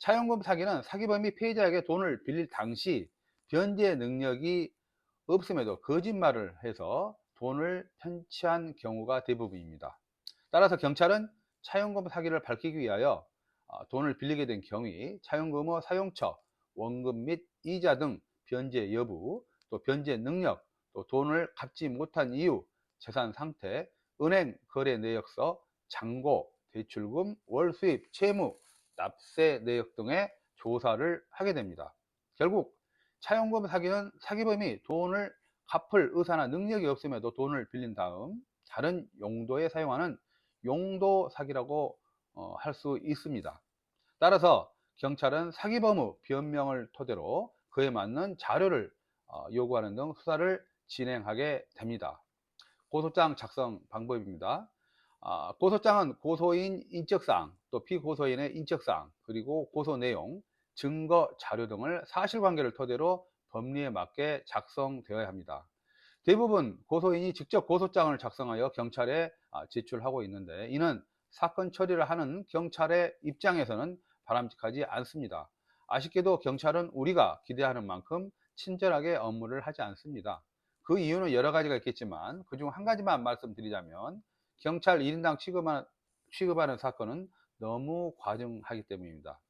차용금 사기는 사기범이 피해자에게 돈을 빌릴 당시 변제 능력이 없음에도 거짓말을 해서 돈을 편취한 경우가 대부분입니다. 따라서 경찰은 차용금 사기를 밝히기 위하여 돈을 빌리게 된 경위, 차용금의 사용처, 원금 및 이자 등 변제 여부, 또 변제 능력, 또 돈을 갚지 못한 이유, 재산 상태, 은행 거래 내역서, 잔고, 대출금, 월 수입, 채무, 납세 내역 등의 조사를 하게 됩니다. 결국 차용금 사기는 사기범이 돈을 갚을 의사나 능력이 없음에도 돈을 빌린 다음 다른 용도에 사용하는 용도 사기라고 할 수 있습니다. 따라서 경찰은 사기범의 변명을 토대로 그에 맞는 자료를 요구하는 등 수사를 진행하게 됩니다. 고소장 작성 방법입니다. 고소장은 고소인 인적사항, 또 피고소인의 인적사항, 그리고 고소 내용, 증거, 자료 등을 사실관계를 토대로 법리에 맞게 작성되어야 합니다. 대부분 고소인이 직접 고소장을 작성하여 경찰에 제출하고 있는데, 이는 사건 처리를 하는 경찰의 입장에서는 바람직하지 않습니다. 아쉽게도 경찰은 우리가 기대하는 만큼 친절하게 업무를 하지 않습니다. 그 이유는 여러 가지가 있겠지만 그중 한 가지만 말씀드리자면, 경찰 1인당 취급하는 사건은 너무 과중하기 때문입니다.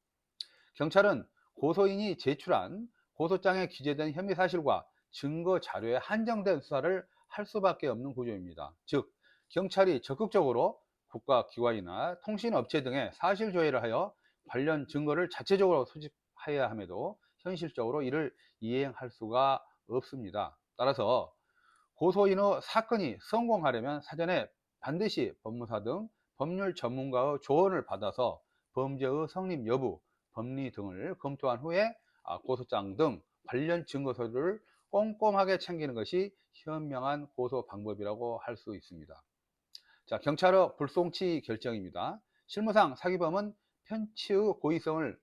경찰은 고소인이 제출한 고소장에 기재된 혐의 사실과 증거 자료에 한정된 수사를 할 수밖에 없는 구조입니다. 즉, 경찰이 적극적으로 국가기관이나 통신업체 등의 사실 조회를 하여 관련 증거를 자체적으로 수집해야 함에도 현실적으로 이를 이행할 수가 없습니다. 따라서 고소인의 사건이 성공하려면 사전에 반드시 법무사 등 법률 전문가의 조언을 받아서 범죄의 성립 여부, 법리 등을 검토한 후에 고소장 등 관련 증거 서류를 꼼꼼하게 챙기는 것이 현명한 고소 방법이라고 할 수 있습니다. 자, 경찰의 불송치 결정입니다. 실무상 사기범은 편취의 고의성을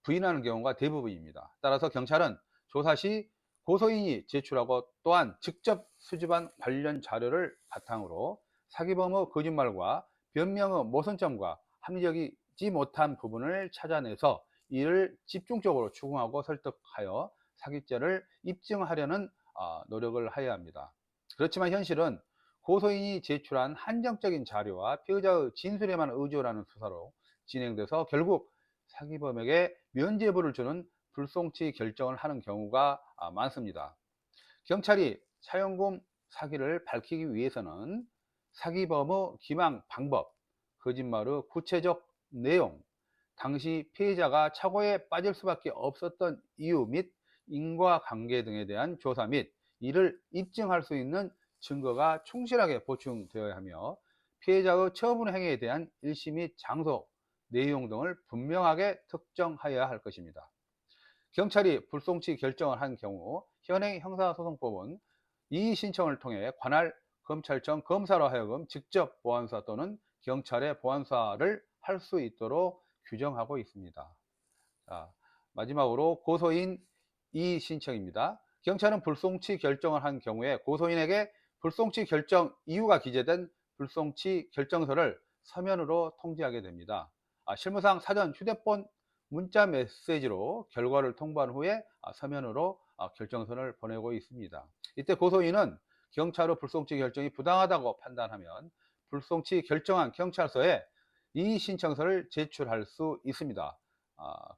부인하는 경우가 대부분입니다. 따라서 경찰은 조사 시 고소인이 제출하고 또한 직접 수집한 관련 자료를 바탕으로 사기범의 거짓말과 변명의 모순점과 합리적이지 못한 부분을 찾아내서 이를 집중적으로 추궁하고 설득하여 사기죄를 입증하려는 노력을 해야 합니다. 그렇지만 현실은 고소인이 제출한 한정적인 자료와 피의자의 진술에만 의존하는 수사로 진행돼서 결국 사기범에게 면죄부를 주는 불송치 결정을 하는 경우가 많습니다. 경찰이 차용금 사기를 밝히기 위해서는 사기범의 기망 방법, 거짓말의 구체적 내용, 당시 피해자가 착오에 빠질 수밖에 없었던 이유 및 인과관계 등에 대한 조사 및 이를 입증할 수 있는 증거가 충실하게 보충되어야 하며, 피해자의 처분 행위에 대한 일시 및 장소, 내용 등을 분명하게 특정하여야 할 것입니다. 경찰이 불송치 결정을 한 경우 현행 형사소송법은 이의 신청을 통해 관할 검찰청 검사로 하여금 직접 보안수사 또는 경찰의 보안수사를 할 수 있도록 규정하고 있습니다. 자, 마지막으로 고소인 이의 신청입니다. 경찰은 불송치 결정을 한 경우에 고소인에게 불송치 결정 이유가 기재된 불송치 결정서를 서면으로 통지하게 됩니다. 실무상 사전 휴대폰 문자 메시지로 결과를 통보한 후에 서면으로 결정서를 보내고 있습니다. 이때 고소인은 경찰의 불송치 결정이 부당하다고 판단하면 불송치 결정한 경찰서에 이의 신청서를 제출할 수 있습니다.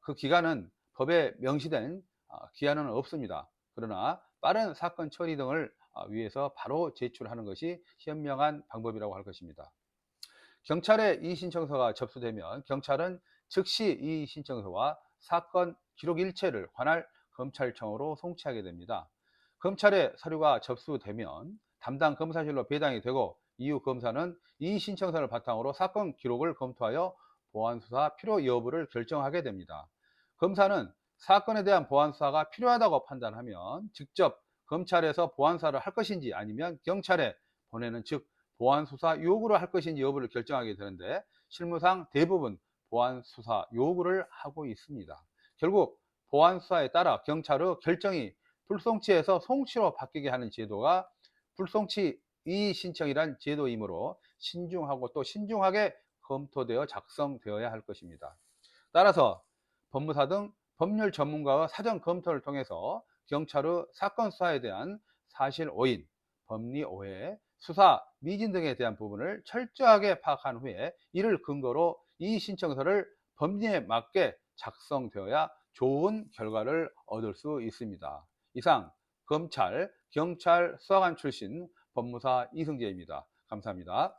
그 기간은 법에 명시된 기한은 없습니다. 그러나 빠른 사건 처리 등을 위해서 바로 제출하는 것이 현명한 방법이라고 할 것입니다. 경찰에 이의 신청서가 접수되면 경찰은 즉시 이의 신청서와 사건 기록 일체를 관할 검찰청으로 송치하게 됩니다. 검찰에 서류가 접수되면 담당 검사실로 배당이 되고, 이후 검사는 이의 신청서를 바탕으로 사건 기록을 검토하여 보안수사 필요 여부를 결정하게 됩니다. 검사는 사건에 대한 보안수사가 필요하다고 판단하면 직접 검찰에서 보안수사를 할 것인지 아니면 경찰에 보내는, 즉 보안수사 요구를 할 것인지 여부를 결정하게 되는데, 실무상 대부분 보안수사 요구를 하고 있습니다. 결국 보안수사에 따라 경찰의 결정이 불송치에서 송치로 바뀌게 하는 제도가 불송치 이의 신청이란 제도이므로 신중하고 또 신중하게 검토되어 작성되어야 할 것입니다. 따라서 법무사 등 법률 전문가의 사전 검토를 통해서 경찰의 사건 수사에 대한 사실 오인, 법리 오해, 수사 미진 등에 대한 부분을 철저하게 파악한 후에 이를 근거로 이 신청서를 법리에 맞게 작성되어야 좋은 결과를 얻을 수 있습니다. 이상 검찰, 경찰, 수사관 출신 법무사 이승재입니다. 감사합니다.